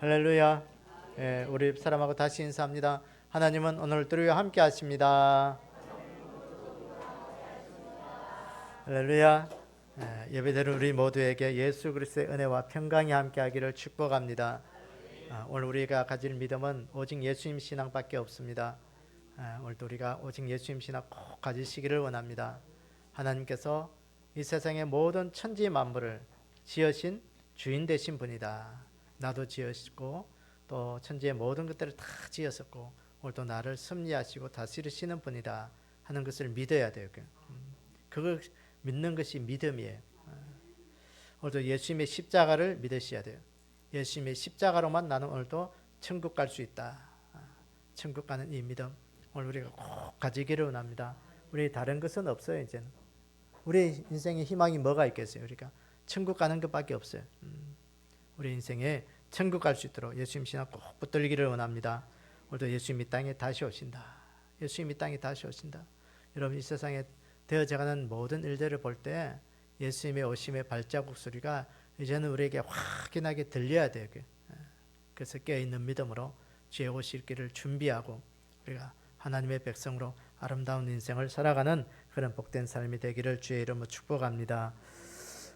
할렐루야. 예, 우리 사람하고 다시 인사합니다. 하나님은 오늘도 우리와 함께 하십니다. 할렐루야. 예배드리는 우리 모두에게 예수 그리스도의 은혜와 평강이 함께 하기를 축복합니다. 오늘 우리가 가질 믿음은 오직 예수님 신앙밖에 없습니다. 오늘도 우리가 오직 예수님 신앙 꼭 가지시기를 원합니다. 하나님께서 이 세상의 모든 천지 만물을 지으신 주인 되신 분이다. 나도 지으시고 또 천지의 모든 것들을 다 지으셨고 오늘도 나를 섭리하시고 다스리시는 분이다 하는 것을 믿어야 돼요. 그걸 믿는 것이 믿음이에요. 오늘도 예수님의 십자가를 믿으셔야 돼요. 예수님의 십자가로만 나는 오늘도 천국 갈 수 있다. 천국 가는 이 믿음 오늘 우리가 꼭 가지기를 원합니다. 우리 다른 것은 없어요. 이제는 우리 인생의 희망이 뭐가 있겠어요? 우리가 천국 가는 것밖에 없어요. 우리 인생에 천국 갈 수 있도록 예수님 신앙 꼭 붙들기를 원합니다. 오늘도 예수님 이 땅에 다시 오신다. 예수님 이 땅에 다시 오신다. 여러분 이 세상에 되어져가는 모든 일들을 볼 때 예수님의 오심의 발자국 소리가 이제는 우리에게 확연하게 들려야 돼요. 그래서 깨어있는 믿음으로 주의 오실 길을 준비하고 우리가 하나님의 백성으로 아름다운 인생을 살아가는 그런 복된 삶이 되기를 주의 이름으로 축복합니다.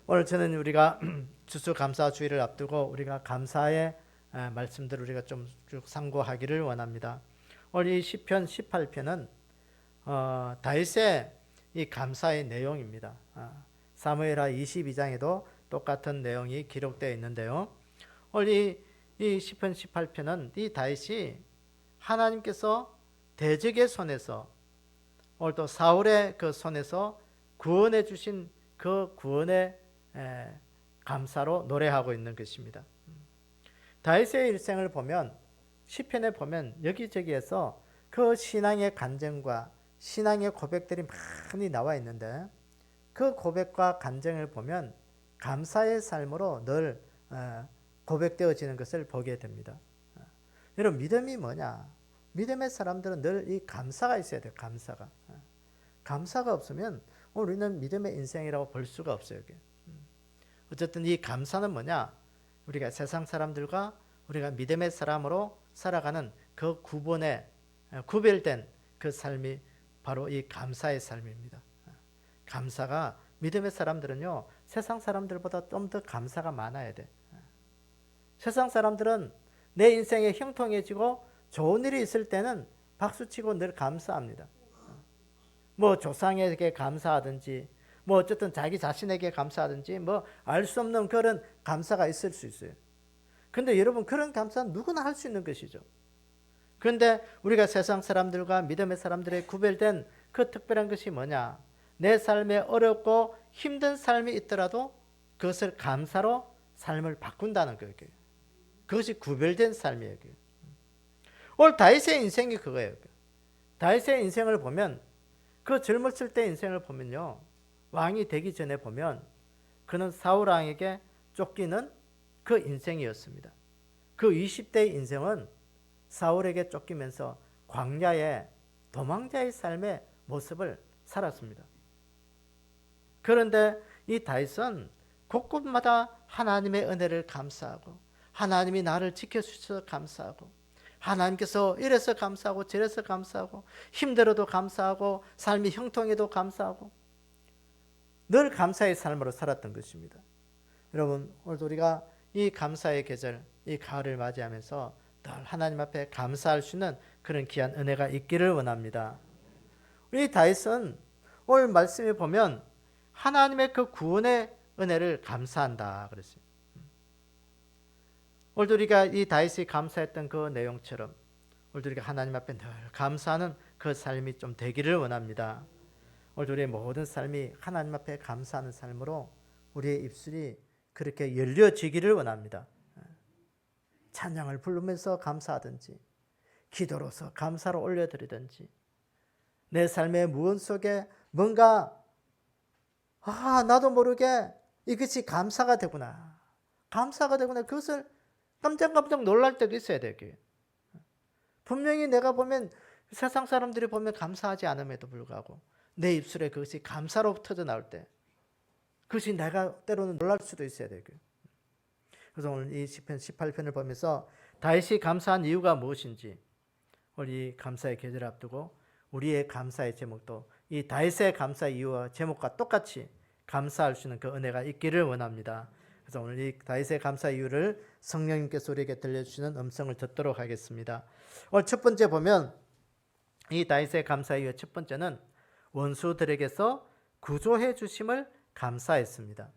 오늘 저는 우리가 추수감사주의를 앞두고 우리가 감사의 말씀들을 우리가 좀 쭉 상고하기를 원합니다. 오늘 이 시편 18편은 다윗의 이 감사의 내용입니다. 사무엘하 22장에도 똑같은 내용이 기록되어 있는데요. 오늘 이 시편 18편은 이 다윗이 하나님께서 대적의 손에서 오늘 또 사울의 그 손에서 구원해 주신 그 구원의 감사로 노래하고 있는 것입니다. 다윗의 일생을 보면 시편에 보면 여기저기에서 그 신앙의 간증과 신앙의 고백들이 많이 나와 있는데 그 고백과 간증을 보면 감사의 삶으로 늘 고백되어지는 것을 보게 됩니다. 여러분 믿음이 뭐냐? 믿음의 사람들은 늘 이 감사가 있어야 돼요. 감사가 없으면 우리는 믿음의 인생이라고 볼 수가 없어요. 어쨌든 이 감사는 뭐냐? 우리가 세상 사람들과 우리가 믿음의 사람으로 살아가는 그 구별된 그 삶이 바로 이 감사의 삶입니다. 감사가 믿음의 사람들은요 세상 사람들보다 좀 더 감사가 많아야 돼. 세상 사람들은 내 인생에 형통해지고 좋은 일이 있을 때는 박수치고 늘 감사합니다. 뭐 조상에게 감사하든지 뭐 어쨌든 자기 자신에게 감사하든지 뭐 알 수 없는 그런 감사가 있을 수 있어요. 근데 여러분 그런 감사는 누구나 할 수 있는 것이죠. 그런데 우리가 세상 사람들과 믿음의 사람들의 구별된 그 특별한 것이 뭐냐? 내 삶에 어렵고 힘든 삶이 있더라도 그것을 감사로 삶을 바꾼다는 거예요. 그것이 구별된 삶이에요. 오늘 다윗의 인생이 그거예요. 다윗의 인생을 보면 그 젊었을 때 인생을 보면요. 왕이 되기 전에 보면 그는 사울 왕에게 쫓기는 그 인생이었습니다. 그 20대의 인생은 사울에게 쫓기면서 광야의 도망자의 삶의 모습을 살았습니다. 그런데 이 다윗은 곳곳마다 하나님의 은혜를 감사하고 하나님이 나를 지켜주셔서 감사하고 하나님께서 이래서 감사하고 저래서 감사하고 힘들어도 감사하고 삶이 형통해도 감사하고 늘 감사의 삶으로 살았던 것입니다. 여러분 오늘도 우리가 이 감사의 계절 이 가을을 맞이하면서 늘 하나님 앞에 감사할 수 있는 그런 귀한 은혜가 있기를 원합니다. 우리 다윗은 오늘 말씀에 보면 하나님의 그 구원의 은혜를 감사한다 그랬어요. 오늘도 우리가 이 다윗이 감사했던 그 내용처럼 오늘도 우리가 하나님 앞에 늘 감사하는 그 삶이 좀 되기를 원합니다. 오늘도 우리의 모든 삶이 하나님 앞에 감사하는 삶으로 우리의 입술이 그렇게 열려지기를 원합니다. 찬양을 부르면서 감사하든지 기도로서 감사로 올려드리든지 내 삶의 무언 속에 뭔가 나도 모르게 이것이 감사가 되구나. 그것을 깜짝깜짝 놀랄 때도 있어야 돼요. 분명히 내가 보면 세상 사람들이 보면 감사하지 않음에도 불구하고 내 입술에 그것이 감사로 터져 나올 때 그것이 내가 때로는 놀랄 수도 있어야 돼요. 그래서 오늘 이 시편 18편을 보면서 다윗이 감사한 이유가 무엇인지, 우리 감사의 계절을 앞두고 우리의 감사의 제목도 이 다윗의 감사 이유와 제목과 똑같이 감사할 수 있는 그 은혜가 있기를 원합니다. 그래서 오늘 이 다윗의 감사 이유를 성령님께서 우리에게 들려주시는 음성을 듣도록 하겠습니다. 오늘 첫 번째 보면 이 다윗의 감사 이유의 첫 번째는 원수들에게서 구조해 주심을 감사했습니다.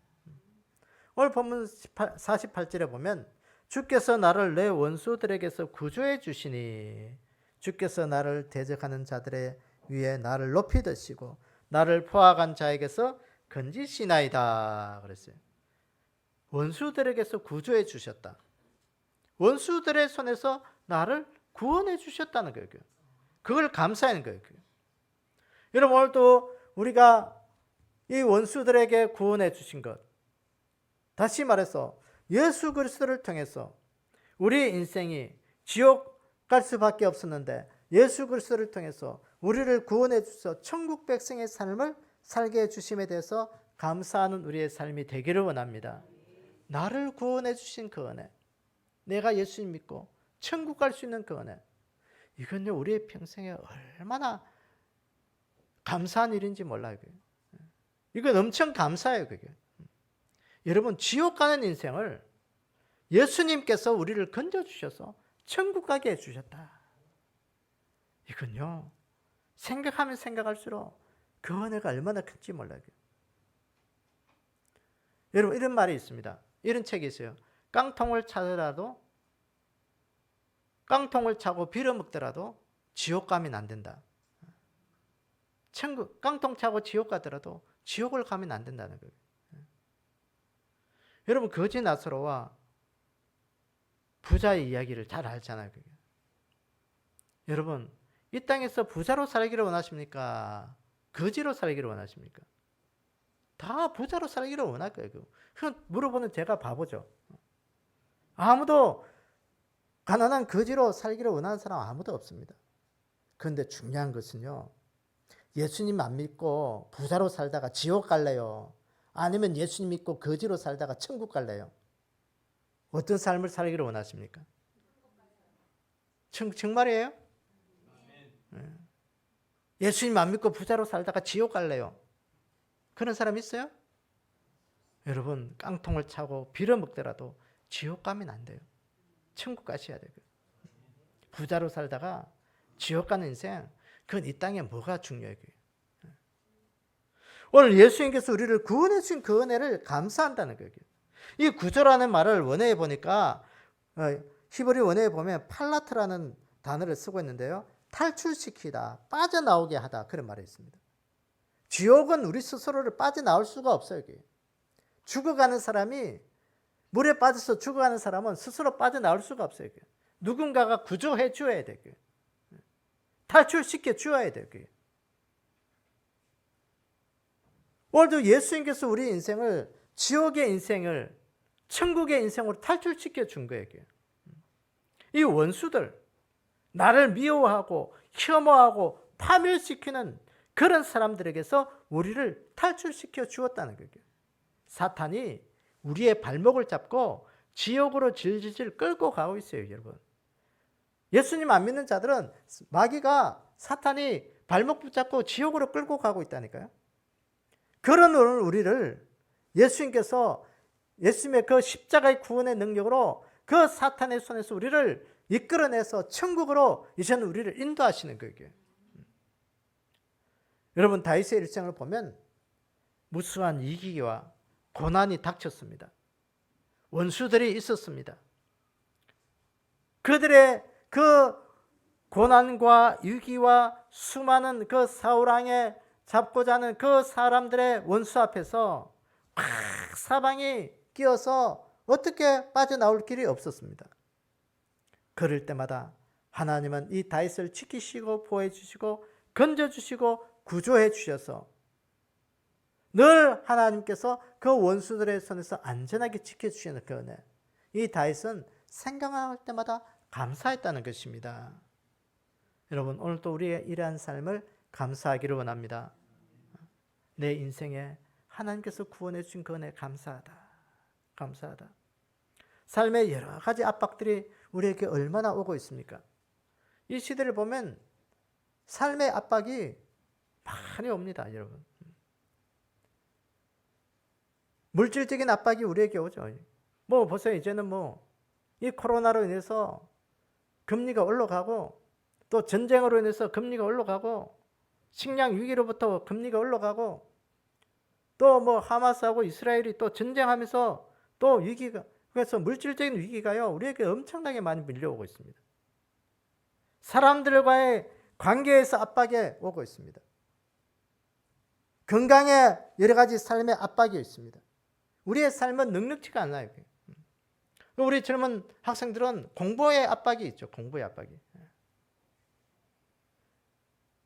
오늘 본문 48절에 보면 주께서 나를 내 원수들에게서 구조해 주시니 주께서 나를 대적하는 자들의 위에 나를 높이 드시고 나를 포악한 자에게서 건지시나이다 그랬어요. 원수들에게서 구조해 주셨다. 원수들의 손에서 나를 구원해 주셨다는 거예요. 그걸 감사하는 거예요. 여러분 오늘도 우리가 이 원수들에게 구원해 주신 것, 다시 말해서 예수 그리스도를 통해서 우리 인생이 지옥 갈 수밖에 없었는데 예수 그리스도를 통해서 우리를 구원해 주셔서 천국 백성의 삶을 살게 해주심에 대해서 감사하는 우리의 삶이 되기를 원합니다. 나를 구원해 주신 그 은혜, 내가 예수님 믿고 천국 갈 수 있는 그 은혜, 이건요 우리의 평생에 얼마나 감사한 일인지 몰라요. 이건 엄청 감사해요. 그게. 여러분 지옥 가는 인생을 예수님께서 우리를 건져주셔서 천국 가게 해주셨다. 이건요 생각하면 생각할수록 그 은혜가 얼마나 큰지 몰라요. 여러분 이런 말이 있습니다. 이런 책이 있어요. 깡통을 차고 빌어먹더라도 지옥 가면 안 된다. 깡통 차고 지옥 가더라도 지옥을 가면 안 된다는 거예요. 여러분 거지 나사로와 부자의 이야기를 잘 알잖아요. 그게. 여러분 이 땅에서 부자로 살기를 원하십니까? 거지로 살기를 원하십니까? 다 부자로 살기를 원할 거예요. 그건 물어보는 제가 바보죠. 아무도 가난한 거지로 살기를 원하는 사람 아무도 없습니다. 그런데 중요한 것은요, 예수님 안 믿고 부자로 살다가 지옥 갈래요? 아니면 예수님 믿고 거지로 살다가 천국 갈래요? 어떤 삶을 살기를 원하십니까? 정말이에요? 예수님 안 믿고 부자로 살다가 지옥 갈래요? 그런 사람 있어요? 여러분 깡통을 차고 빌어먹더라도 지옥 가면 안 돼요. 천국 가셔야 돼요. 부자로 살다가 지옥 가는 인생, 그건 이 땅에 뭐가 중요해요? 오늘 예수님께서 우리를 구원해 주신 그 은혜를 감사한다는 거예요. 이 구조라는 말을 원어에 보니까 히브리 원어에 보면 팔라트라는 단어를 쓰고 있는데요. 탈출시키다, 빠져나오게 하다, 그런 말이 있습니다. 지옥은 우리 스스로를 빠져나올 수가 없어요. 죽어가는 사람이, 물에 빠져서 죽어가는 사람은 스스로 빠져나올 수가 없어요. 누군가가 구조해 주어야 돼요. 탈출시켜 주어야 돼요. 오늘도 예수님께서 우리 인생을, 지옥의 인생을 천국의 인생으로 탈출시켜 준 거예요. 이 원수들, 나를 미워하고 혐오하고 파멸시키는 그런 사람들에게서 우리를 탈출시켜 주었다는 거예요. 사탄이 우리의 발목을 잡고 지옥으로 질질질 끌고 가고 있어요, 여러분. 예수님 안 믿는 자들은 마귀가, 사탄이 발목 붙잡고 지옥으로 끌고 가고 있다니까요. 그런 우리를 예수님께서 예수님의 그 십자가의 구원의 능력으로 그 사탄의 손에서 우리를 이끌어내서 천국으로 이제는 우리를 인도하시는 거예요. 여러분 다윗의 일생을 보면 무수한 위기와 고난이 닥쳤습니다. 원수들이 있었습니다. 그들의 그 고난과 위기와 수많은 그 사울왕에 잡고자 하는 그 사람들의 원수 앞에서 막 사방이 끼어서 어떻게 빠져나올 길이 없었습니다. 그럴 때마다 하나님은 이 다윗을 지키시고 보호해 주시고 건져주시고 구조해 주셔서 늘 하나님께서 그 원수들의 손에서 안전하게 지켜주시는 그 은혜, 이 다윗은 생각할 때마다 감사했다는 것입니다. 여러분 오늘도 우리의 이러한 삶을 감사하기를 원합니다. 내 인생에 하나님께서 구원해 주신 그 은혜 감사하다. 감사하다. 삶의 여러 가지 압박들이 우리에게 얼마나 오고 있습니까? 이 시대를 보면 삶의 압박이 많이 옵니다, 여러분. 물질적인 압박이 우리에게 오죠. 뭐 보세요. 이제는 뭐 이 코로나로 인해서 금리가 올라가고, 또 전쟁으로 인해서 금리가 올라가고, 식량 위기로부터 금리가 올라가고, 또 뭐 하마스하고 이스라엘이 또 전쟁하면서 또 위기가, 그래서 물질적인 위기가요 우리에게 엄청나게 많이 밀려오고 있습니다. 사람들과의 관계에서 압박이 오고 있습니다. 건강에 여러 가지 삶의 압박이 있습니다. 우리의 삶은 넉넉지가 않아요. 우리 젊은 학생들은 공부의 압박이 있죠. 공부의 압박이.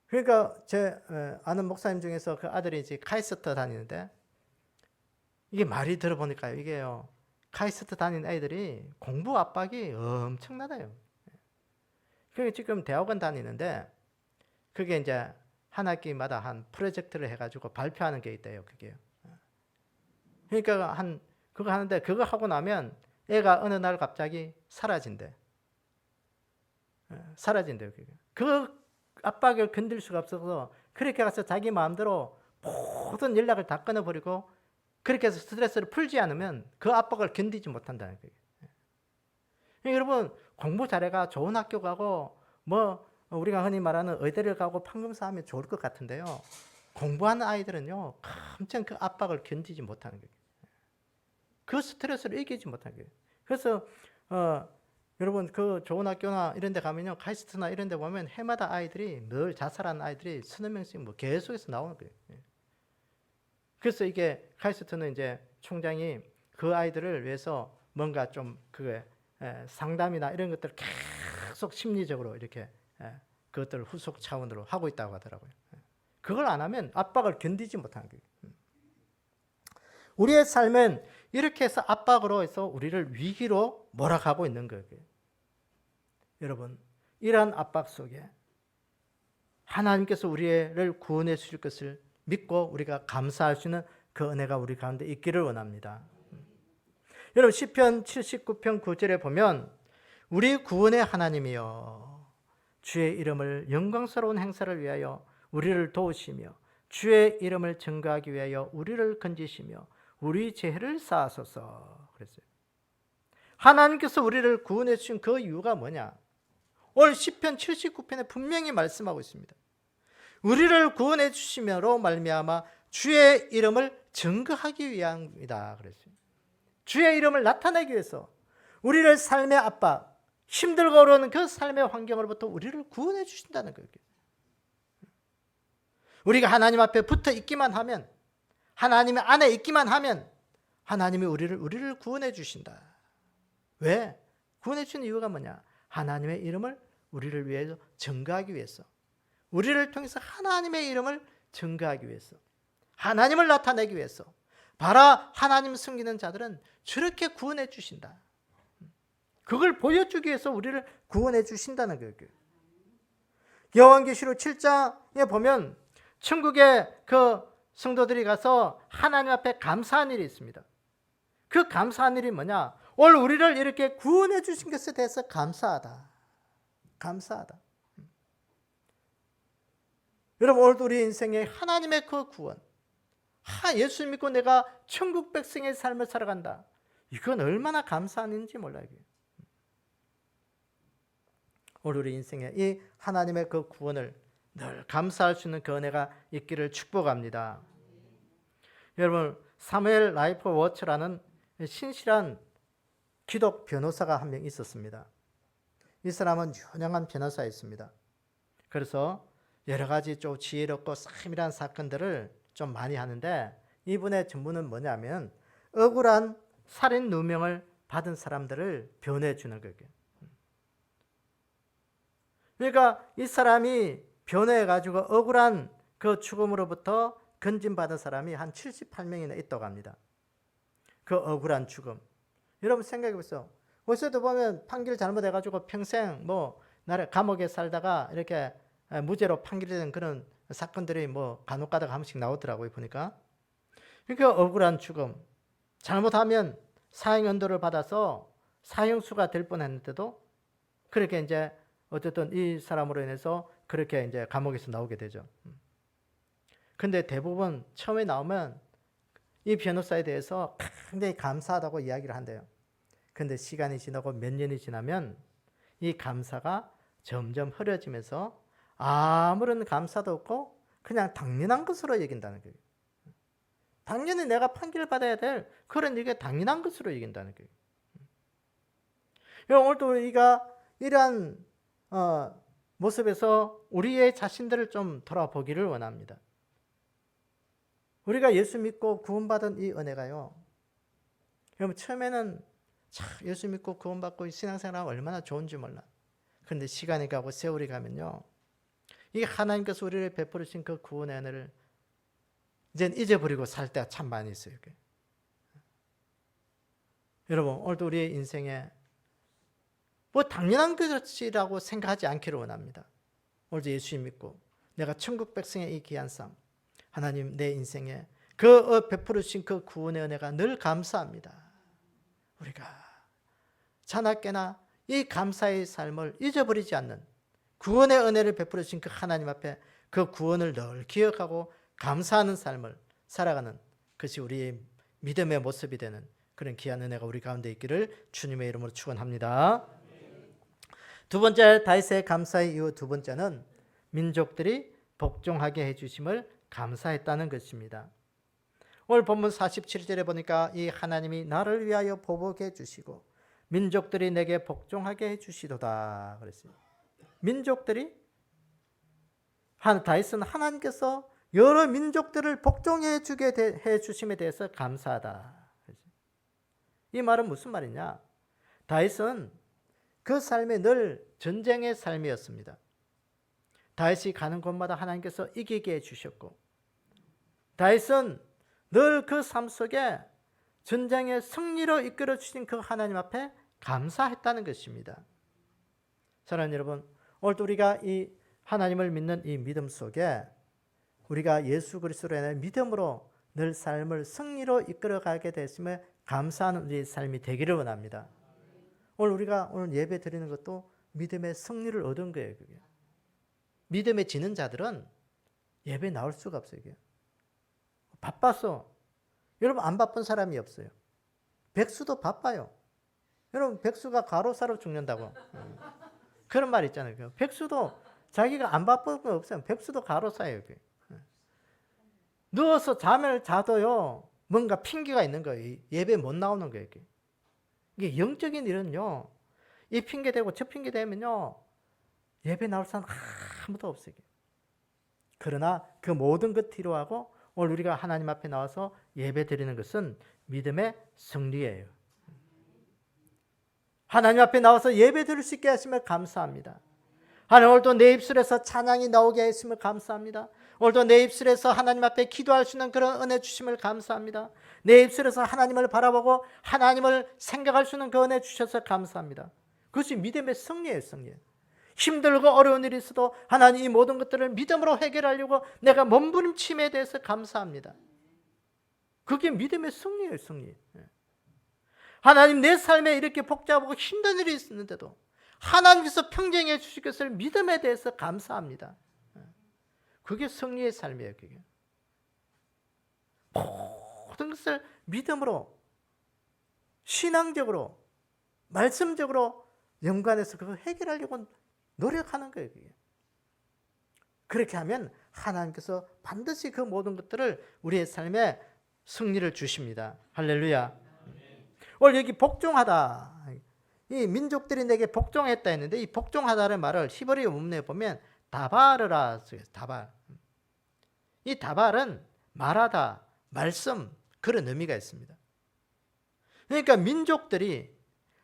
그러니까 제 아는 목사님 중에서 그 아들이 이제 카이스트 다니는데, 이게 말이 들어보니까요, 이게요, 카이스트 다니는 애들이 공부 압박이 엄청나다요. 그게 지금 대학원 다니는데, 그게 이제 한 학기마다 한 프로젝트를 해가지고 발표하는 게 있대요, 그게요. 그러니까 그거 하는데, 그거 하고 나면 애가 어느 날 갑자기 사라진대. 사라진대요, 그게. 그 압박을 견딜 수가 없어서 그렇게 가서 자기 마음대로 모든 연락을 다 끊어버리고, 그렇게 해서 스트레스를 풀지 않으면 그 압박을 견디지 못한다는 거예요. 여러분, 공부 잘해가 좋은 학교 가고, 뭐 우리가 흔히 말하는 의대를 가고 판검사 하면 좋을 것 같은데요, 공부하는 아이들은요 엄청 그 압박을 견디지 못하는 거예요. 그 스트레스를 이기지 못하는 거예요. 그래서 여러분, 그 좋은 학교나 이런 데 가면요, 카이스트나 이런 데 보면 해마다 아이들이, 늘 자살하는 아이들이 서너 명씩 뭐 계속해서 나오는 거예요. 그래서 이게 카이스트는 이제 총장이 그 아이들을 위해서 뭔가 좀 상담이나 이런 것들을 계속 심리적으로 이렇게 그것들을 후속 차원으로 하고 있다고 하더라고요. 그걸 안 하면 압박을 견디지 못하는 거예요. 우리의 삶은 이렇게 해서 압박으로 해서 우리를 위기로 몰아가고 있는 거예요. 여러분, 이러한 압박 속에 하나님께서 우리를 구원해 주실 것을 믿고 우리가 감사할 수 있는 그 은혜가 우리 가운데 있기를 원합니다. 여러분, 시편 79편 9절에 보면, 우리 구원의 하나님이여, 주의 이름을 영광스러운 행사를 위하여 우리를 도우시며 주의 이름을 증거하기 위하여 우리를 건지시며 우리 죄를 사하소서 그랬어요. 하나님께서 우리를 구원해 주신 그 이유가 뭐냐? 오늘 시편 79편에 분명히 말씀하고 있습니다. 우리를 구원해 주심으로 말미암아 주의 이름을 증거하기 위함이다 그랬어요. 주의 이름을 나타내기 위해서, 우리를 삶의 압박, 힘들고 어려운 그 삶의 환경으로부터 우리를 구원해 주신다는 거예요. 우리가 하나님 앞에 붙어 있기만 하면, 하나님 안에 있기만 하면 하나님이 우리를 구원해 주신다. 왜? 구원해 주는 이유가 뭐냐? 하나님의 이름을 우리를 위해서 증거하기 위해서, 우리를 통해서 하나님의 이름을 증거하기 위해서, 하나님을 나타내기 위해서, 봐라 하나님 숨기는 자들은 저렇게 구원해 주신다. 그걸 보여주기 위해서 우리를 구원해 주신다는 거예요. 요한계시록 7장에 보면 천국에 그 성도들이 가서 하나님 앞에 감사한 일이 있습니다. 그 감사한 일이 뭐냐? 오늘 우리를 이렇게 구원해 주신 것에 대해서 감사하다. 감사하다. 여러분, 오늘도 우리 인생에 하나님의 그 구원, 예수 믿고 내가 천국 백성의 삶을 살아간다. 이건 얼마나 감사한 일인지 몰라요. 오늘 우리 인생에 이 하나님의 그 구원을 늘 감사할 수 있는 그 은혜가 있기를 축복합니다. 여러분, 사무엘 라이프 워처라는 신실한 기독 변호사가 한 명 있었습니다. 이 사람은 유능한 변호사였습니다. 그래서 여러 가지 좀 지혜롭고 싸밀한 사건들을 좀 많이 하는데, 이분의 전문은 뭐냐면 억울한 살인 누명을 받은 사람들을 변호해 주는 거예요. 그러니까 이 사람이 변호해 가지고 억울한 그 죽음으로부터 건진받은 사람이 한 78명이나 있다고 합니다. 그 억울한 죽음. 여러분 생각해 보세요. 어디서도 보면 판결 잘못해 가지고 평생 뭐 나라 감옥에 살다가 이렇게 무죄로 판결된 그런 사건들이 뭐 간혹 가다가 한 번씩 나오더라고요, 보니까. 그러니까 억울한 죽음. 잘못하면 사형 연도를 받아서 사형수가 될 뻔했는데도 그렇게 이제 어쨌든 이 사람으로 인해서 그렇게 이제 감옥에서 나오게 되죠. 근데 대부분 처음에 나오면 이 변호사에 대해서 굉장히 감사하다고 이야기를 한대요. 근데 시간이 지나고 몇 년이 지나면 이 감사가 점점 흐려지면서 아무런 감사도 없고 그냥 당연한 것으로 여긴다는 거예요. 당연히 내가 판결을 받아야 될 그런 이게 당연한 것으로 여긴다는 거예요. 오늘도 우리가 이러한 모습에서 우리의 자신들을 좀 돌아보기를 원합니다. 우리가 예수 믿고 구원받은 이 은혜가요. 여러분 처음에는 예수 믿고 구원받고 신앙생활하면 얼마나 좋은지 몰라. 그런데 시간이 가고 세월이 가면요. 이 하나님께서 우리를 베풀으신 그 구원의 은혜를 이제는 잊어버리고 살 때가 참 많이 있어요. 여러분 오늘도 우리의 인생에 뭐 당연한 것이라고 생각하지 않기를 원합니다. 오늘도 예수 믿고 내가 천국 백성의 이 귀한 삶 하나님 내 인생에 그 베풀으신 그 구원의 은혜가 늘 감사합니다. 우리가 자나깨나 이 감사의 삶을 잊어버리지 않는 구원의 은혜를 베풀으신 그 하나님 앞에 그 구원을 늘 기억하고 감사하는 삶을 살아가는 것이 우리의 믿음의 모습이 되는 그런 귀한 은혜가 우리 가운데 있기를 주님의 이름으로 축원합니다. 두 번째 다윗의 감사의 이유 두 번째는 민족들이 복종하게 해주심을 감사했다는 것입니다. 오늘 본문 47절에 보니까 이 하나님이 나를 위하여 보복해 주시고 민족들이 내게 복종하게 해주시도다 그랬어요. 민족들이 다윗은 하나님께서 여러 민족들을 복종해 주게 해 주심에 대해서 감사하다. 이 말은 무슨 말이냐? 다윗은 그 삶이 늘 전쟁의 삶이었습니다. 다윗이 가는 곳마다 하나님께서 이기게 해주셨고 다윗은 늘 그 삶 속에 전쟁의 승리로 이끌어 주신 그 하나님 앞에 감사했다는 것입니다. 사랑하는 여러분, 오늘도 우리가 이 하나님을 믿는 이 믿음 속에 우리가 예수 그리스도로 인해 믿음으로 늘 삶을 승리로 이끌어가게 됐음에 감사하는 우리의 삶이 되기를 원합니다. 우리가 오늘 예배 드리는 것도 믿음의 승리를 얻은 거예요. 그게. 믿음에 지는 자들은 예배 나올 수가 없어요. 이게. 바빠서. 여러분 안 바쁜 사람이 없어요. 백수도 바빠요. 여러분 백수가 과로사로 죽는다고. 그런 말 있잖아요. 백수도 자기가 안 바쁜 거 없어요. 백수도 과로사예요. 그게. 누워서 잠을 자도요. 뭔가 핑계가 있는 거예요. 예배 못 나오는 거예요. 이게 영적인 일은요. 이 핑계 대고 저 핑계 대면요. 예배 나올 사람 아무도 없어요. 그러나 그 모든 것 뒤로하고 오늘 우리가 하나님 앞에 나와서 예배 드리는 것은 믿음의 승리예요. 하나님 앞에 나와서 예배 드릴 수 있게 하시면 감사합니다. 하나님 오늘도 내 입술에서 찬양이 나오게 하시면 감사합니다. 오늘도 내 입술에서 하나님 앞에 기도할 수 있는 그런 은혜 주심을 감사합니다. 내 입술에서 하나님을 바라보고 하나님을 생각할 수 있는 그 은혜 주셔서 감사합니다. 그것이 믿음의 승리예요. 승리. 힘들고 어려운 일이 있어도 하나님 이 모든 것들을 믿음으로 해결하려고 내가 몸부림침에 대해서 감사합니다. 그게 믿음의 승리예요. 승리. 하나님 내 삶에 이렇게 복잡하고 힘든 일이 있었는데도 하나님께서 평정해 주실 것을 믿음에 대해서 감사합니다. 그게 승리의 삶이에요. 그게. 모든 것을 믿음으로 신앙적으로 말씀적으로 연관해서 그걸 해결하려고 노력하는 거예요. 그게. 그렇게 하면 하나님께서 반드시 그 모든 것들을 우리의 삶에 승리를 주십니다. 할렐루야. 오늘 여기 복종하다. 이 민족들이 내게 복종했다 했는데 이 복종하다는 말을 히브리 원문에 보면 다발이라 써요. 다발. 이 다발은 말하다, 말씀 그런 의미가 있습니다. 그러니까 민족들이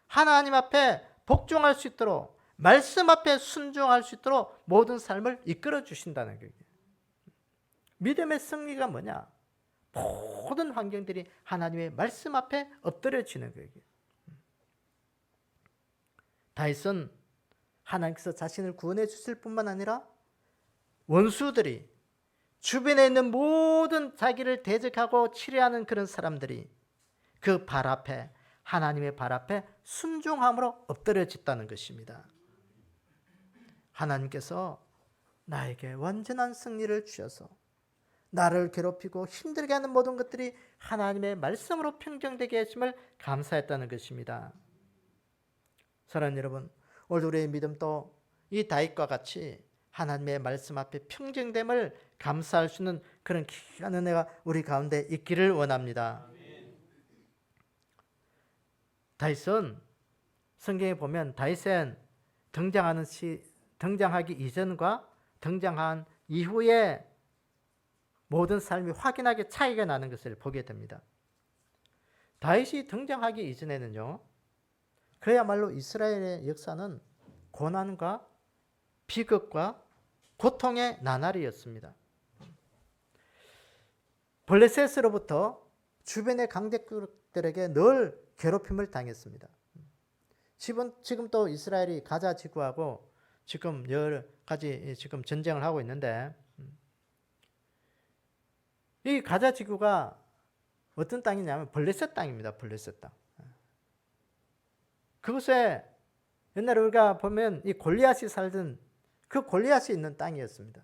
하나님 앞에 복종할 수 있도록 말씀 앞에 순종할 수 있도록 모든 삶을 이끌어 주신다는 거예요. 믿음의 승리가 뭐냐? 모든 환경들이 하나님의 말씀 앞에 엎드려지는 거예요. 다윗은 하나님께서 자신을 구원해 주실 뿐만 아니라 원수들이 주변에 있는 모든 자기를 대적하고 치려하는 그런 사람들이 그 발 앞에 하나님의 발 앞에 순종함으로 엎드려졌다는 것입니다. 하나님께서 나에게 완전한 승리를 주셔서 나를 괴롭히고 힘들게 하는 모든 것들이 하나님의 말씀으로 평정되게 하심을 감사했다는 것입니다. 사랑하는 여러분, 오늘 우리의 믿음도 이 다윗과 같이 하나님의 말씀 앞에 평정됨을 감사할 수 있는 그런 귀한 은혜가 우리 가운데 있기를 원합니다. 다윗은 성경에 보면 다윗은 등장하기 이전과 등장한 이후에 모든 삶이 확연하게 차이가 나는 것을 보게 됩니다. 다윗이 등장하기 이전에는요, 그야말로 이스라엘의 역사는 고난과 비극과 고통의 나날이었습니다. 블레셋으로부터 주변의 강대국들에게 늘 괴롭힘을 당했습니다. 지금 또 이스라엘이 가자 지구하고 지금 여러 가지 지금 전쟁을 하고 있는데, 이 가자 지구가 어떤 땅이냐면 블레셋 땅입니다. 블레셋 땅. 그곳에 옛날에 우리가 보면 이 골리앗이 살던 그 골리앗이 있는 땅이었습니다.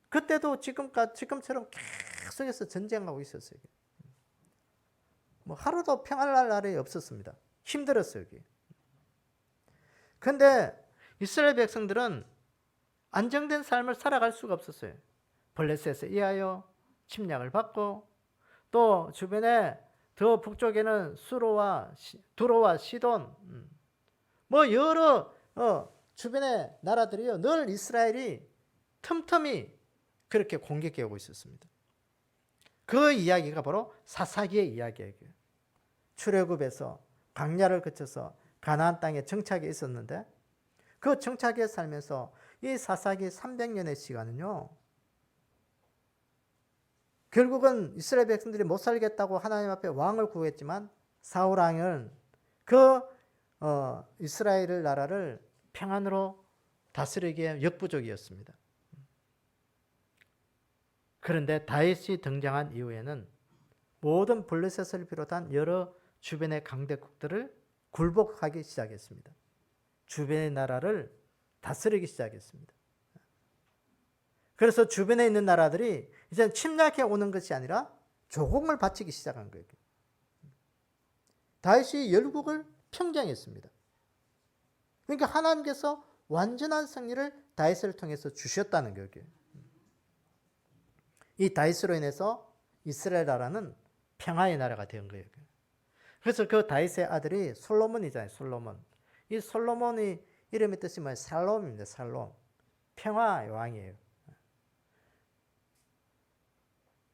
그때도 지금처럼 계속해서 전쟁하고 있었어요. 뭐 하루도 평안할 날이 없었습니다. 힘들었어요. 그런데 이스라엘 백성들은 안정된 삶을 살아갈 수가 없었어요. 블레셋에 의하여 침략을 받고, 또 주변에 더 북쪽에는 두로와 시돈, 뭐 여러 주변의 나라들이요, 늘 이스라엘이 틈틈이 그렇게 공격해 오고 있었습니다. 그 이야기가 바로 사사기의 이야기예요. 출애굽에서 광야를 거쳐서 가나안 땅에 정착해 있었는데, 그 정착에 살면서 이 사사기 300년의 시간은요, 결국은 이스라엘 백성들이 못 살겠다고 하나님 앞에 왕을 구했지만 사울 왕은 그 이스라엘 나라를 평안으로 다스리기에 역부족이었습니다. 그런데 다윗이 등장한 이후에는 모든 블레셋을 비롯한 여러 주변의 강대국들을 굴복하기 시작했습니다. 주변의 나라를 다스리기 시작했습니다. 그래서 주변에 있는 나라들이 이제 침략해 오는 것이 아니라 조공을 바치기 시작한 거예요. 다윗이 열국을 평정했습니다. 그러니까 하나님께서 완전한 승리를 다윗을 통해서 주셨다는 거예요. 이 다윗으로 인해서 이스라엘 나라는 평화의 나라가 된 거예요. 그래서 그 다윗의 아들이 솔로몬이잖아요. 솔로몬. 이 솔로몬의 이름의 뜻이 뭐예요? 살롬입니다. 살롬. 평화의 왕이에요.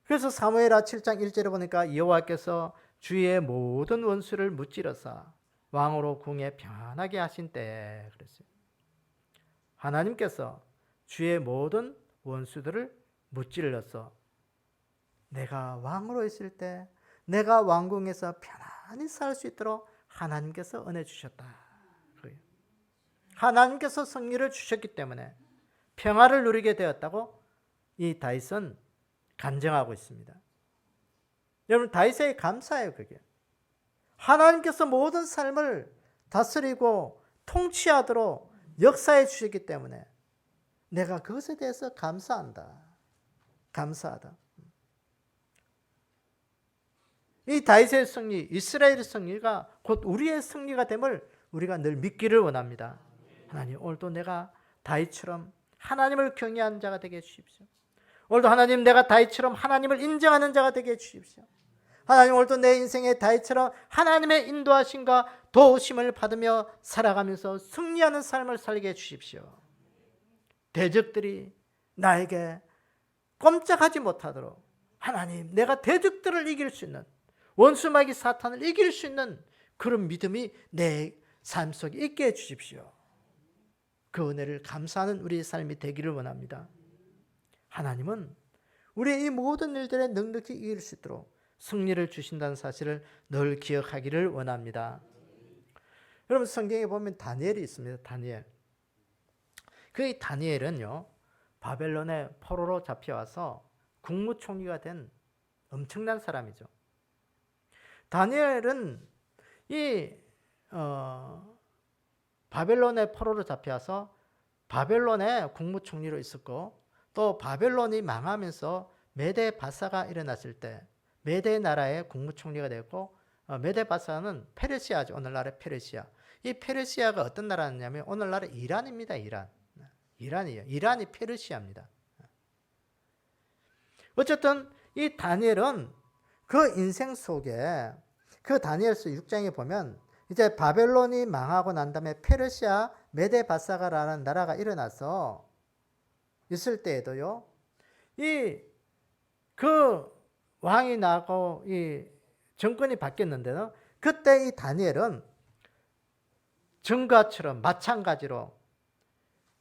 그래서 사무엘하 7장 1절에 보니까 여호와께서 주의 모든 원수를 무찌르사 왕으로 궁에 편하게 하신 때 그랬어요. 하나님께서 주의 모든 원수들을 무찔러서 내가 왕으로 있을 때 내가 왕궁에서 편안히 살 수 있도록 하나님께서 은혜 주셨다. 하나님께서 승리를 주셨기 때문에 평화를 누리게 되었다고 이 다윗은 간증하고 있습니다. 여러분, 다윗에게 감사해요. 그게 하나님께서 모든 삶을 다스리고 통치하도록 역사해 주셨기 때문에 내가 그것에 대해서 감사한다. 감사하다. 이 다윗의 승리, 이스라엘의 승리가 곧 우리의 승리가 됨을 우리가 늘 믿기를 원합니다. 하나님, 오늘도 내가 다윗처럼 하나님을 경외하는 자가 되게 해주십시오. 오늘도 하나님, 내가 다윗처럼 하나님을 인정하는 자가 되게 해주십시오. 하나님, 오늘도 내 인생의 다윗처럼 하나님의 인도하심과 도우심을 받으며 살아가면서 승리하는 삶을 살게 해주십시오. 대적들이 나에게 꼼짝하지 못하도록 하나님, 내가 대적들을 이길 수 있는, 원수마귀 사탄을 이길 수 있는 그런 믿음이 내 삶 속에 있게 해주십시오. 그 은혜를 감사하는 우리의 삶이 되기를 원합니다. 하나님은 우리의 이 모든 일들에 넉넉히 이길 수 있도록 승리를 주신다는 사실을 늘 기억하기를 원합니다. 여러분, 성경에 보면 다니엘이 있습니다. 다니엘. 그 다니엘은요, 바벨론의 포로로 잡혀와서 국무총리가 된 엄청난 사람이죠. 다니엘은 이 바벨론의 포로로 잡혀서 바벨론의 국무총리로 있었고, 또 바벨론이 망하면서 메데 바사가 일어났을 때 메데 나라의 국무총리가 되었고, 메데 바사는 페르시아죠. 오늘날의 페르시아. 이 페르시아가 어떤 나라냐면 오늘날의 이란입니다. 이란이에요. 이란이 페르시아입니다. 어쨌든 이 다니엘은 그 인생 속에, 그 다니엘서 6장에 보면 이제 바벨론이 망하고 난 다음에 페르시아 메데 바사가라는 나라가 일어나서 있을 때에도요, 그 왕이 나고 이 정권이 바뀌었는데요, 그때 이 다니엘은 전과처럼 마찬가지로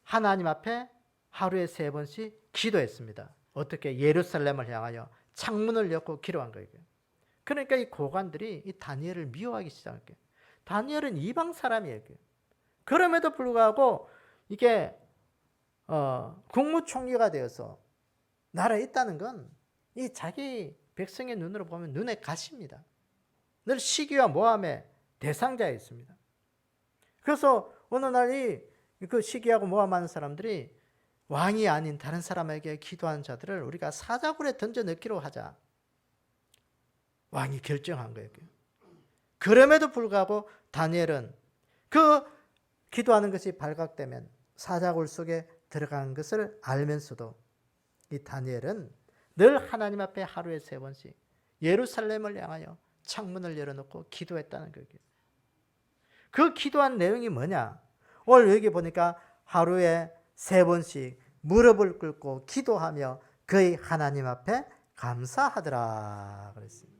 하나님 앞에 하루에 3번씩 기도했습니다. 어떻게? 예루살렘을 향하여 창문을 엮고 기도한 거예요. 그러니까 이 고관들이 이 다니엘을 미워하기 시작한 거예요. 다니엘은 이방 사람이에요. 그럼에도 불구하고 이게 국무총리가 되어서 나라에 있다는 건 이 자기 백성의 눈으로 보면 눈에 가십니다. 늘 시기와 모함의 대상자였습니다. 그래서 어느 날 그 시기하고 모함하는 사람들이 왕이 아닌 다른 사람에게 기도하는 자들을 우리가 사자굴에 던져 넣기로 하자. 왕이 결정한 거예요. 그럼에도 불구하고 다니엘은 그 기도하는 것이 발각되면 사자굴 속에 들어간 것을 알면서도 이 다니엘은 늘 하나님 앞에 하루에 3번씩 예루살렘을 향하여 창문을 열어놓고 기도했다는 거예요. 그 기도한 내용이 뭐냐? 오늘 여기 보니까 하루에 3번씩 무릎을 꿇고 기도하며 그의 하나님 앞에 감사하더라 그랬어요.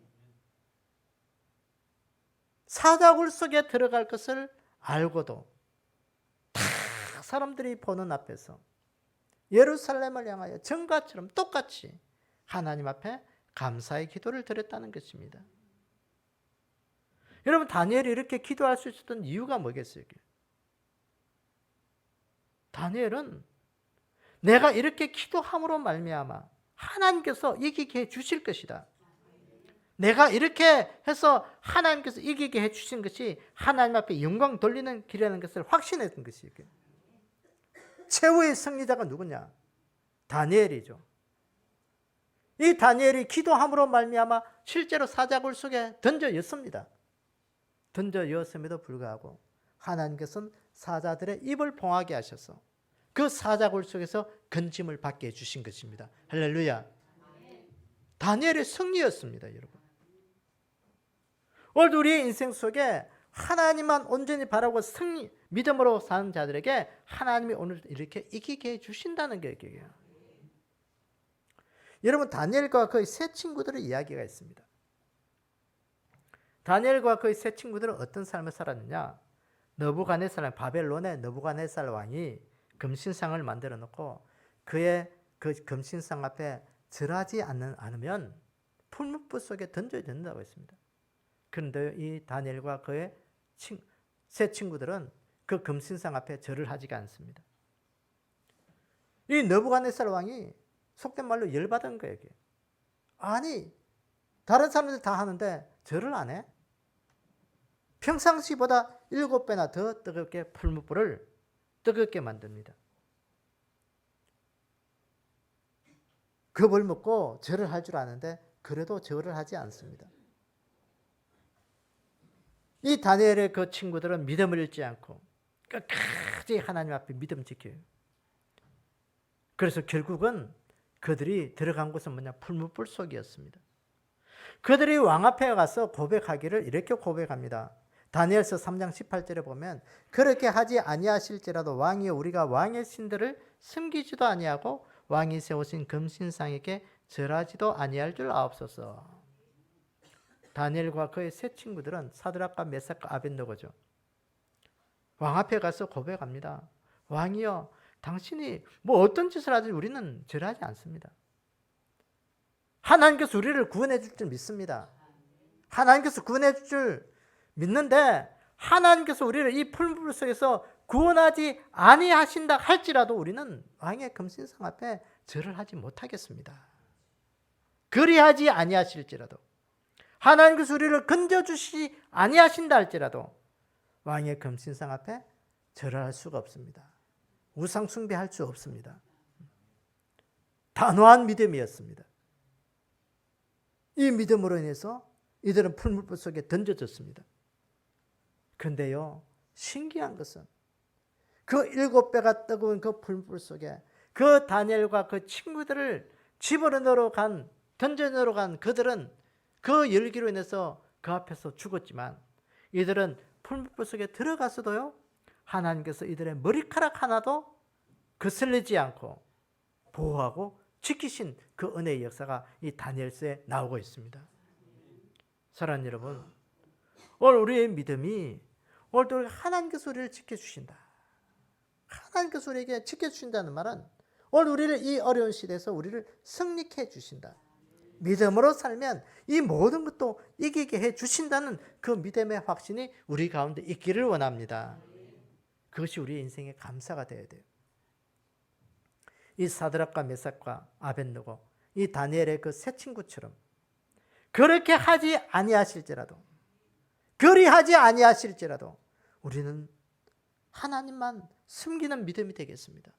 사자굴 속에 들어갈 것을 알고도 다 사람들이 보는 앞에서 예루살렘을 향하여 전과처럼 똑같이 하나님 앞에 감사의 기도를 드렸다는 것입니다. 여러분, 다니엘이 이렇게 기도할 수 있었던 이유가 뭐겠어요? 다니엘은 내가 이렇게 기도함으로 말미암아 하나님께서 이기게 해 주실 것이다. 내가 이렇게 해서 하나님께서 이기게 해 주신 것이 하나님 앞에 영광 돌리는 길이라는 것을 확신했던 것이에요. 최후의 승리자가 누구냐? 다니엘이죠. 이 다니엘이 기도함으로 말미암아 실제로 사자굴 속에 던져였습니다. 던져였음에도 불구하고 하나님께서는 사자들의 입을 봉하게 하셔서 그 사자굴 속에서 건짐을 받게 해주신 것입니다. 할렐루야. 다니엘의 승리였습니다, 여러분. 오늘 우리의 인생 속에 하나님만 온전히 바라고 믿음으로 사는 자들에게 하나님이 오늘 이렇게 이기게 해주신다는 계획이에요. 여러분, 다니엘과 그의 세 친구들의 이야기가 있습니다. 다니엘과 그의 세 친구들은 어떤 삶을 살았느냐? 느부갓네살, 바벨론의 느부갓네살 왕이 금신상을 만들어 놓고 그의 그 금신상 앞에 절하지 않으면 풀무불 속에 던져야 된다고 했습니다. 그런데 이 다니엘과 그의 세 친구들은 그 금신상 앞에 절을 하지가 않습니다. 이 느부갓네살 왕이 속된 말로 열받은 거예요. 아니, 다른 사람들 다 하는데 절을 안 해? 평상시보다 7배나 더 뜨겁게 풀무불을 뜨겁게 만듭니다. 겁을 먹고 절을 할 줄 아는데 그래도 절을 하지 않습니다. 이 다니엘의 그 친구들은 믿음을 잃지 않고 끝까지 하나님 앞에 믿음 지켜요. 그래서 결국은 그들이 들어간 곳은 뭐냐? 풀무불 속이었습니다. 그들이 왕 앞에 가서 고백하기를 이렇게 고백합니다. 다니엘서 3장 18절에 보면 그렇게 하지 아니하실지라도 왕이여 우리가 왕의 신들을 숨기지도 아니하고 왕이 세우신 금신상에게 절하지도 아니할 줄 아옵소서. 다니엘과 그의 세 친구들은 사드락과 메삭과 아벳느고죠. 왕 앞에 가서 고백합니다. 왕이여 당신이 뭐 어떤 짓을 하든지 우리는 절하지 않습니다. 하나님께서 우리를 구원해 줄 줄 믿습니다. 하나님께서 구원해 줄 줄 믿는데 하나님께서 우리를 이 풀무불 속에서 구원하지 아니하신다 할지라도 우리는 왕의 금신상 앞에 절을 하지 못하겠습니다. 그리하지 아니하실지라도 하나님께서 우리를 건져주시 아니하신다 할지라도 왕의 금신상 앞에 절할 수가 없습니다. 우상 숭배할 수 없습니다. 단호한 믿음이었습니다. 이 믿음으로 인해서 이들은 풀무불 속에 던져졌습니다. 그런데요, 신기한 것은 그 7배가 뜨거운 그 풀무불 속에 그 다니엘과 그 친구들을 집어넣으러 간, 던져넣으러 간 그들은 그 열기로 인해서 그 앞에서 죽었지만 이들은 풀무불 속에 들어가서도요, 하나님께서 이들의 머리카락 하나도 거슬리지 않고 보호하고 지키신 그 은혜의 역사가 이 다니엘서에 나오고 있습니다. 사랑하는 여러분, 오늘 우리의 믿음이 오늘도 하나님께서 우리를 지켜주신다. 하나님께서 우리에게 지켜주신다는 말은 오늘 우리를 이 어려운 시대에서 우리를 승리케 해주신다. 믿음으로 살면 이 모든 것도 이기게 해주신다는 그 믿음의 확신이 우리 가운데 있기를 원합니다. 그것이 우리의 인생의 감사가 되어야 돼요. 이 사드락과 메삭과 아벳느고, 이 다니엘의 그 세 친구처럼 그렇게 하지 아니하실지라도, 그리하지 아니하실지라도 우리는 하나님만 숨기는 믿음이 되겠습니다.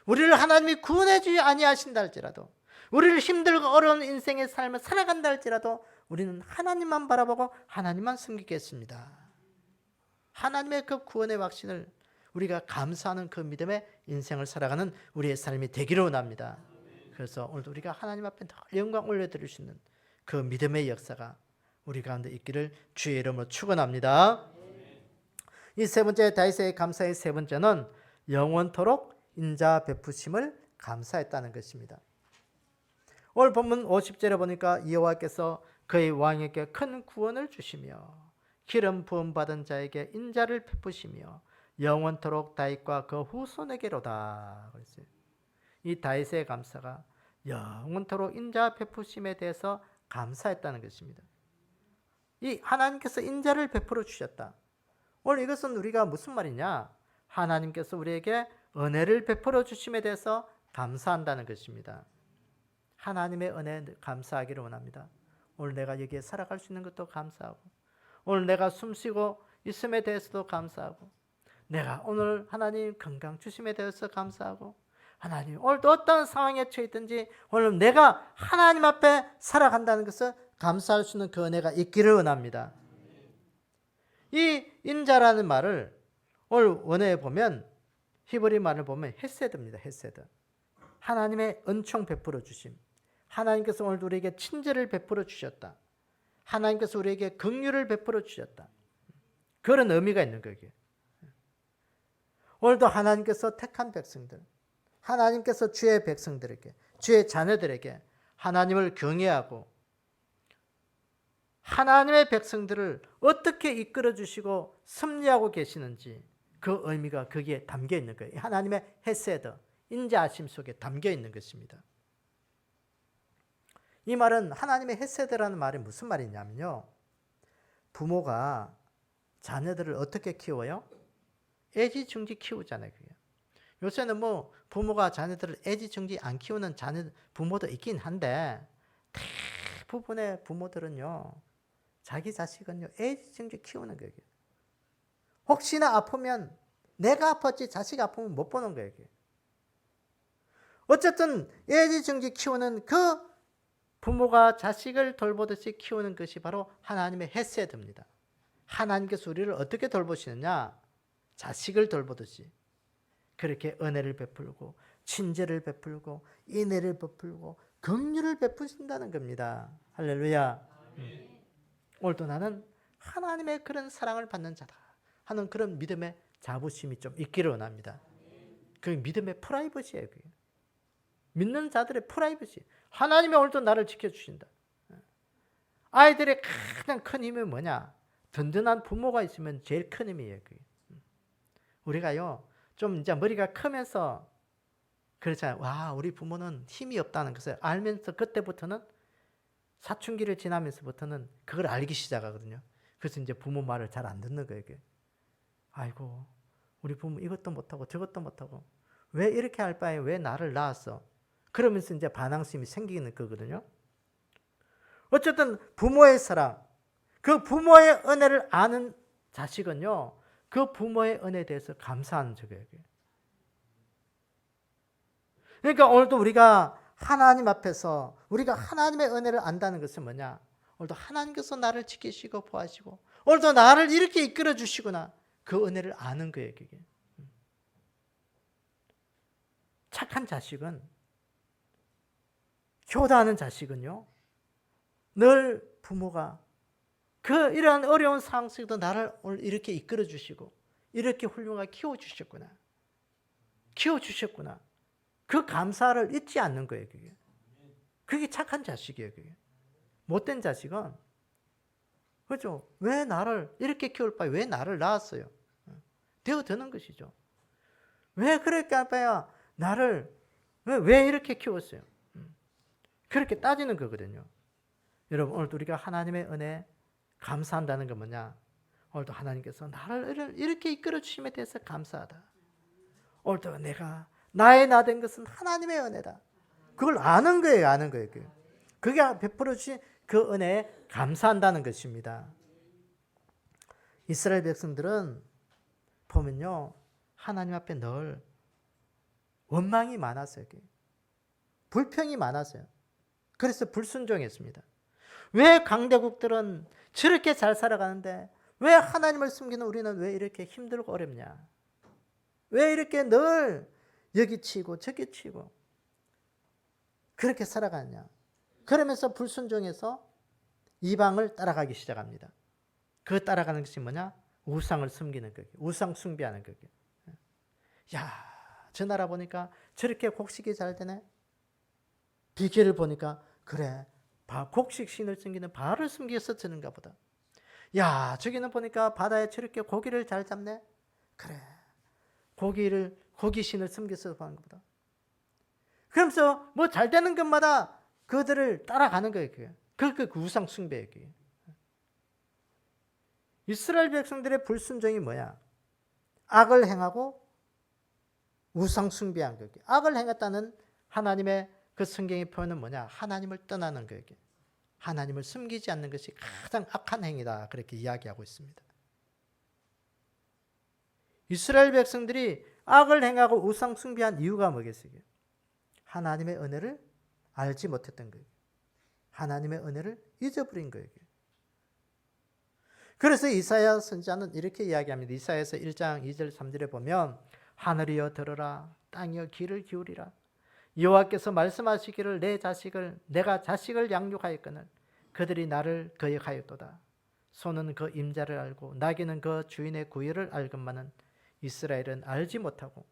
우리를 하나님이 구원해주지 아니하신다 할지라도, 우리를 힘들고 어려운 인생의 삶을 살아간다 할지라도 우리는 하나님만 바라보고 하나님만 숨기겠습니다. 하나님의 그 구원의 확신을 우리가 감사하는 그 믿음의 인생을 살아가는 우리의 삶이 되기를 원합니다. 그래서 오늘도 우리가 하나님 앞에 더 영광 올려드릴 수 있는 그 믿음의 역사가 우리 가운데 있기를 주의 이름으로 축원합니다. 이 세 번째, 다윗의 감사의 세 번째는 영원토록 인자 베푸심을 감사했다는 것입니다. 오늘 본문 50절에 보니까 여호와께서 그의 왕에게 큰 구원을 주시며 기름 부음 받은 자에게 인자를 베푸시며 영원토록 다윗과 그 후손에게로다. 그랬어요. 이 다윗의 감사가 영원토록 인자 베푸심에 대해서 감사했다는 것입니다. 이 하나님께서 인자를 베풀어 주셨다. 오늘 이것은 우리가 무슨 말이냐? 하나님께서 우리에게 은혜를 베풀어 주심에 대해서 감사한다는 것입니다. 하나님의 은혜에 감사하기를 원합니다. 오늘 내가 여기에 살아갈 수 있는 것도 감사하고, 오늘 내가 숨쉬고 있음에 대해서도 감사하고, 내가 오늘 하나님 건강 주심에 대해서 감사하고, 하나님 오늘도 어떤 상황에 처했든지 오늘 내가 하나님 앞에 살아간다는 것을 감사할 수 있는 그 은혜가 있기를 원합니다. 이 인자라는 말을 오늘 원어에 보면, 히브리 말을 보면 헤세드입니다. 헤세드. 하나님의 은총 베풀어 주심. 하나님께서 오늘 우리에게 친절을 베풀어 주셨다. 하나님께서 우리에게 긍휼을 베풀어 주셨다. 그런 의미가 있는 거예요. 오늘도 하나님께서 택한 백성들, 하나님께서 주의 백성들에게, 주의 자녀들에게 하나님을 경외하고 하나님의 백성들을 어떻게 이끌어 주시고 섭리하고 계시는지 그 의미가 거기에 담겨 있는 거예요. 하나님의 헤세드, 인자하심 속에 담겨 있는 것입니다. 이 말은 하나님의 헤세드라는 말이 무슨 말이냐면요, 부모가 자녀들을 어떻게 키워요? 애지중지 키우잖아요. 그게. 요새는 뭐 부모가 자녀들을 애지중지 안 키우는 부모도 있긴 한데, 대부분의 부모들은요, 자기 자식은요 애지중지 키우는 거예요. 혹시나 아프면 내가 아팠지 자식이 아프면 못 보는 거예요. 어쨌든 애지중지 키우는 그 부모가 자식을 돌보듯이 키우는 것이 바로 하나님의 헤세드입니다. 하나님께서 우리를 어떻게 돌보시느냐? 자식을 돌보듯이 그렇게 은혜를 베풀고 친절을 베풀고 인애를 베풀고 긍휼을 베푸신다는 겁니다. 할렐루야. 오늘도 나는 하나님의 그런 사랑을 받는 자다 하는 그런 믿음의 자부심이 좀 있기를 원합니다. 그 믿음의 프라이버시예요. 그게. 믿는 자들의 프라이버시. 하나님이 오늘도 나를 지켜주신다. 아이들의 가장 큰 힘이 뭐냐? 든든한 부모가 있으면 제일 큰 힘이에요. 그게. 우리가요, 좀 이제 머리가 크면서 그렇잖아요. 와, 우리 부모는 힘이 없다는 것을 알면서 그때부터는 사춘기를 지나면서부터는 그걸 알기 시작하거든요. 그래서 이제 부모 말을 잘 안 듣는 거예요. 이게. 아이고, 우리 부모 이것도 못하고 저것도 못하고 왜 이렇게 할 바에 왜 나를 낳았어? 그러면서 이제 반항심이 생기는 거거든요. 어쨌든 부모의 사랑, 그 부모의 은혜를 아는 자식은요, 그 부모의 은혜에 대해서 감사하는 적이에요. 그러니까 오늘도 우리가 하나님 앞에서 우리가 하나님의 은혜를 안다는 것은 뭐냐? 오늘도 하나님께서 나를 지키시고 보호하시고 오늘도 나를 이렇게 이끌어 주시구나. 그 은혜를 아는 거예요, 그게. 착한 자식은, 효도하는 자식은요, 늘 부모가 이러한 어려운 상황 속에도 나를 오늘 이렇게 이끌어 주시고 이렇게 훌륭하게 키워 주셨구나. 그 감사를 잊지 않는 거예요, 그게. 그게 착한 자식이에요, 그게. 못된 자식은, 그죠? 왜 나를 이렇게 키울 바에 왜 나를 낳았어요? 되어드는 것이죠. 왜 그렇게 할 바야 나를 왜 이렇게 키웠어요? 그렇게 따지는 거거든요. 여러분, 오늘도 우리가 하나님의 은혜 감사한다는 건 뭐냐? 오늘도 하나님께서 나를 이렇게 이끌어 주심에 대해서 감사하다. 오늘도 내가 나의 나 된 것은 하나님의 은혜다. 그걸 아는 거예요. 그게 베풀어 주신 그 은혜에 감사한다는 것입니다. 이스라엘 백성들은 보면요, 하나님 앞에 늘 원망이 많았어요. 불평이 많았어요. 그래서 불순종했습니다. 왜 강대국들은 저렇게 잘 살아가는데 왜 하나님을 숨기는 우리는 왜 이렇게 힘들고 어렵냐? 왜 이렇게 늘 여기 치고 저기 치고 그렇게 살아가냐? 그러면서 불순종해서 이방을 따라가기 시작합니다. 그 따라가는 것이 뭐냐? 우상을 숨기는 거예요. 우상 숭배하는 거예요. 야, 저 나라 보니까 저렇게 곡식이 잘 되네. 비결을 보니까 그래, 곡식 신을 숨기는 바알을 숨겨서 저는가 보다. 야, 저기는 보니까 바다에 저렇게 고기를 잘 잡네. 그래, 고기 신을 숨겨서 하는 것보다. 그러면서 뭐 잘 되는 것마다 그들을 따라가는 거예요. 그 우상 숭배예요. 이스라엘 백성들의 불순종이 뭐야? 악을 행하고 우상 숭배한 거예요. 악을 행했다는 하나님의 그 성경의 표현은 뭐냐? 하나님을 떠나는 거예요. 하나님을 숨기지 않는 것이 가장 악한 행위다. 그렇게 이야기하고 있습니다. 이스라엘 백성들이 악을 행하고 우상 숭배한 이유가 뭐겠어요? 하나님의 은혜를 알지 못했던 거예요. 하나님의 은혜를 잊어버린 거예요. 그래서 이사야 선지자는 이렇게 이야기합니다. 이사야서 1장 2절 3절에 보면 하늘이여 들으라, 땅이여 귀를 기울이라. 여호와께서 말씀하시기를 내가 자식을 양육하였거늘 그들이 나를 거역하였도다. 소는 그 임자를 알고 나귀는 그 주인의 구유를 알건만은 이스라엘은 알지 못하고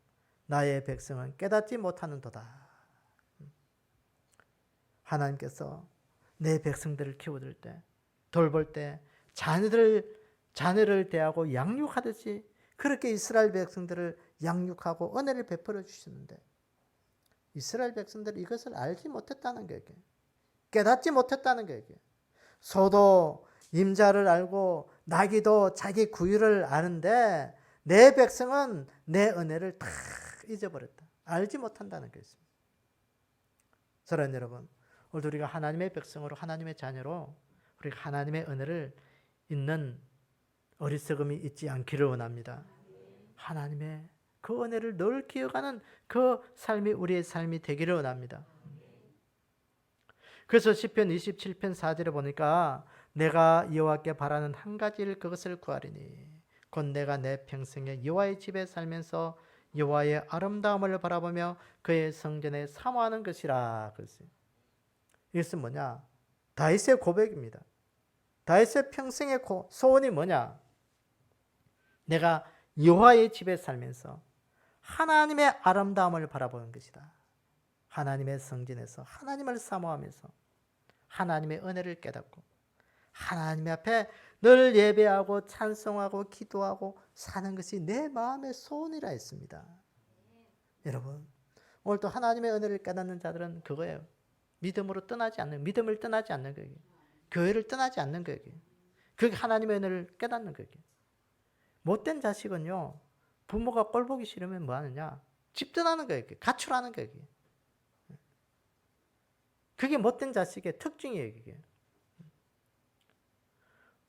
나의 백성은 깨닫지 못하는도다. 하나님께서 내 백성들을 키워줄 때, 돌볼 때 자녀를 대하고 양육하듯이 그렇게 이스라엘 백성들을 양육하고 은혜를 베풀어 주시는데 이스라엘 백성들은 이것을 알지 못했다는 거예요. 깨닫지 못했다는 거예요. 소도 임자를 알고 나귀도 자기 구유를 아는데 내 백성은 내 은혜를 다 잊어버렸다. 알지 못한다는 것입니다. 사랑하는 여러분, 오늘 우리가 하나님의 백성으로 하나님의 자녀로 우리가 하나님의 은혜를 잊는 어리석음이 있지 않기를 원합니다. 하나님의 그 은혜를 늘 기억하는 그 삶이 우리의 삶이 되기를 원합니다. 그래서 시편 27편 4절에 보니까 내가 여호와께 바라는 한 가지를 그것을 구하리니 곧 내가 내 평생에 여호와의 집에 살면서 여호와의 아름다움을 바라보며 그의 성전에 사모하는 것이라. 그랬어요. 이것은 뭐냐? 다윗의 고백입니다. 다윗의 평생의 소원이 뭐냐? 내가 여호와의 집에 살면서 하나님의 아름다움을 바라보는 것이다. 하나님의 성전에서 하나님을 사모하면서 하나님의 은혜를 깨닫고 하나님 앞에 늘 예배하고 찬송하고 기도하고 사는 것이 내 마음의 소원이라 했습니다. 여러분, 오늘도 하나님의 은혜를 깨닫는 자들은 그거예요. 믿음을 떠나지 않는 거예요. 교회를 떠나지 않는 거예요. 그게 하나님의 은혜를 깨닫는 거예요. 못된 자식은요, 부모가 꼴 보기 싫으면 뭐 하느냐? 집 떠나는 거예요. 가출하는 거예요. 그게 못된 자식의 특징이에요. 그게.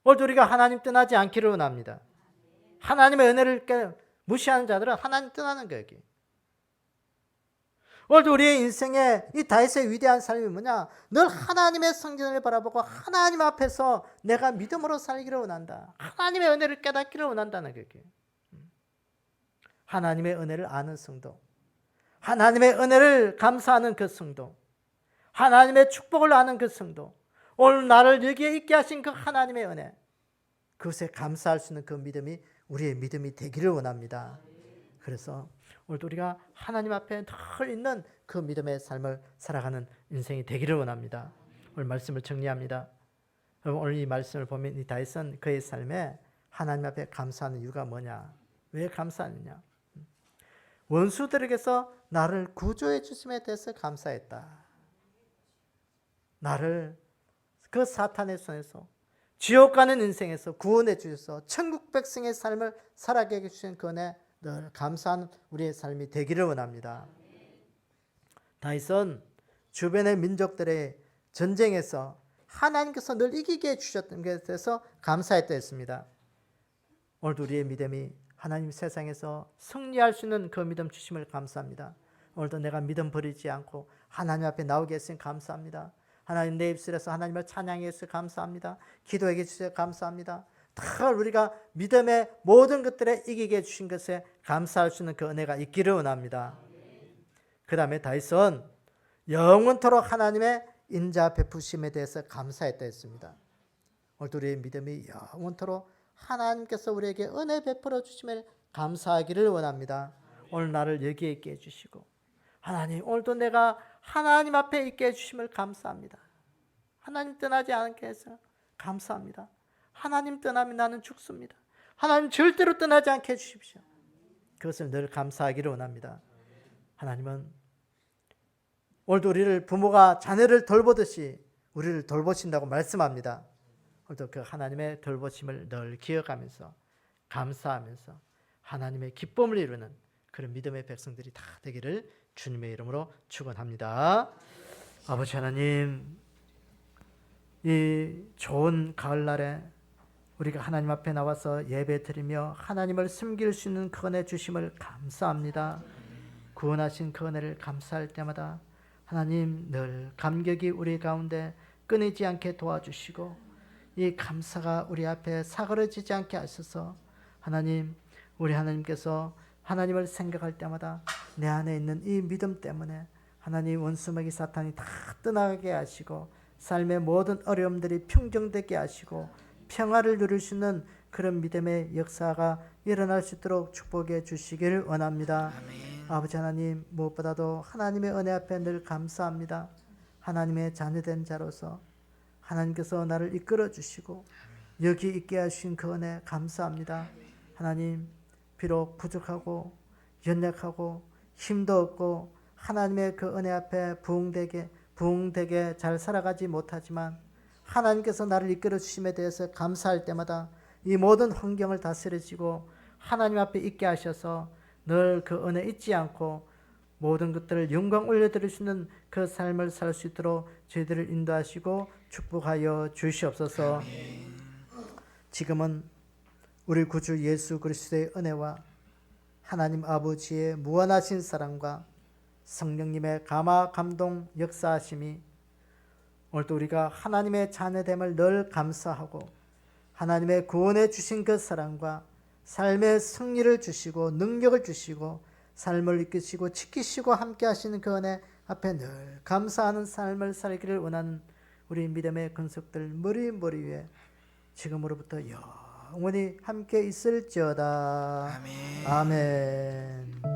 오늘도 우리가 하나님 떠나지 않기를 원합니다. 하나님의 은혜를 무시하는 자들은 하나님 떠나는 거예요. 여기. 오늘도 우리의 인생에 이 다윗의 위대한 삶이 뭐냐? 늘 하나님의 성전을 바라보고 하나님 앞에서 내가 믿음으로 살기를 원한다. 하나님의 은혜를 깨닫기를 원한다는 거예요. 하나님의 은혜를 아는 성도, 하나님의 은혜를 감사하는 그 성도, 하나님의 축복을 아는 그 성도, 오늘 나를 여기에 있게 하신 그 하나님의 은혜, 그것에 감사할 수 있는 그 믿음이 우리의 믿음이 되기를 원합니다. 그래서 오늘도 우리가 하나님 앞에 늘 있는 그 믿음의 삶을 살아가는 인생이 되기를 원합니다. 오늘 말씀을 정리합니다. 오늘 이 말씀을 보면 이 다윗은 그의 삶에 하나님 앞에 감사하는 이유가 뭐냐? 왜 감사하느냐? 원수들에게서 나를 구조해 주심에 대해서 감사했다. 나를 그 사탄의 손에서 지옥 가는 인생에서 구원해 주셔서 천국 백성의 삶을 살아가게 해주신 그 은혜 늘 감사하는 우리의 삶이 되기를 원합니다. 다윗은 주변의 민족들의 전쟁에서 하나님께서 늘 이기게 해주셨던 것에 대해서 감사했다 했습니다. 오늘도 우리의 믿음이 하나님 세상에서 승리할 수 있는 그 믿음 주심을 감사합니다. 오늘도 내가 믿음 버리지 않고 하나님 앞에 나오게 했으니 감사합니다. 하나님 내 입술에서 하나님을 찬양해 주셔서 감사합니다. 기도해 주셔서 감사합니다. 다 우리가 믿음의 모든 것들에 이기게 해주신 것에 감사할 수 있는 그 은혜가 있기를 원합니다. 그 다음에 다윗은 영원토록 하나님의 인자 베푸심에 대해서 감사했다 했습니다. 오늘도 우리의 믿음이 영원토록 하나님께서 우리에게 은혜 베풀어 주심을 감사하기를 원합니다. 오늘 나를 여기에 있게 해주시고 하나님 오늘도 내가 하나님 앞에 있게 해주심을 감사합니다. 하나님 떠나지 않게 해서 감사합니다. 하나님 떠나면 나는 죽습니다. 하나님 절대로 떠나지 않게 해주십시오. 그것을 늘 감사하기를 원합니다. 하나님은 오늘도 우리를 부모가 자녀를 돌보듯이 우리를 돌보신다고 말씀합니다. 오늘도 그 하나님의 돌보심을 늘 기억하면서 감사하면서 하나님의 기쁨을 이루는 그런 믿음의 백성들이 다 되기를 주님의 이름으로 축원합니다. 아버지 하나님, 이 좋은 가을날에 우리가 하나님 앞에 나와서 예배드리며 하나님을 섬길 수 있는 그 은혜 주심을 감사합니다. 구원하신 그 은혜를 감사할 때마다 하나님 늘 감격이 우리 가운데 끊이지 않게 도와주시고 이 감사가 우리 앞에 사그러지지 않게 하셔서 하나님, 우리 하나님께서 하나님을 생각할 때마다 내 안에 있는 이 믿음 때문에 하나님 원수마귀 사탄이 다 떠나게 하시고 삶의 모든 어려움들이 평정되게 하시고 평화를 누릴 수 있는 그런 믿음의 역사가 일어날 수 있도록 축복해 주시기를 원합니다. 아멘. 아버지 하나님, 무엇보다도 하나님의 은혜 앞에 늘 감사합니다. 하나님의 자녀된 자로서 하나님께서 나를 이끌어 주시고 여기 있게 하신 그 은혜 감사합니다. 하나님, 비록 부족하고 연약하고 힘도 없고 하나님의 그 은혜 앞에 부응되게 잘 살아가지 못하지만 하나님께서 나를 이끌어 주심에 대해서 감사할 때마다 이 모든 환경을 다스리시고 하나님 앞에 있게 하셔서 늘 그 은혜 잊지 않고 모든 것들을 영광 올려드릴 수 있는 그 삶을 살 수 있도록 저희들을 인도하시고 축복하여 주시옵소서. 지금은 우리 구주 예수 그리스도의 은혜와 하나님 아버지의 무한하신 사랑과 성령님의 감화 감동 역사하심이 오늘도 우리가 하나님의 자녀됨을 늘 감사하고 하나님의 구원해 주신 그 사랑과 삶의 승리를 주시고 능력을 주시고 삶을 이끄시고 지키시고 함께 하시는 그 은혜 앞에 늘 감사하는 삶을 살기를 원하는 우리 믿음의 근속들 머리 위에 지금으로부터 영원히 함께 있을지어다. 아멘. 아멘.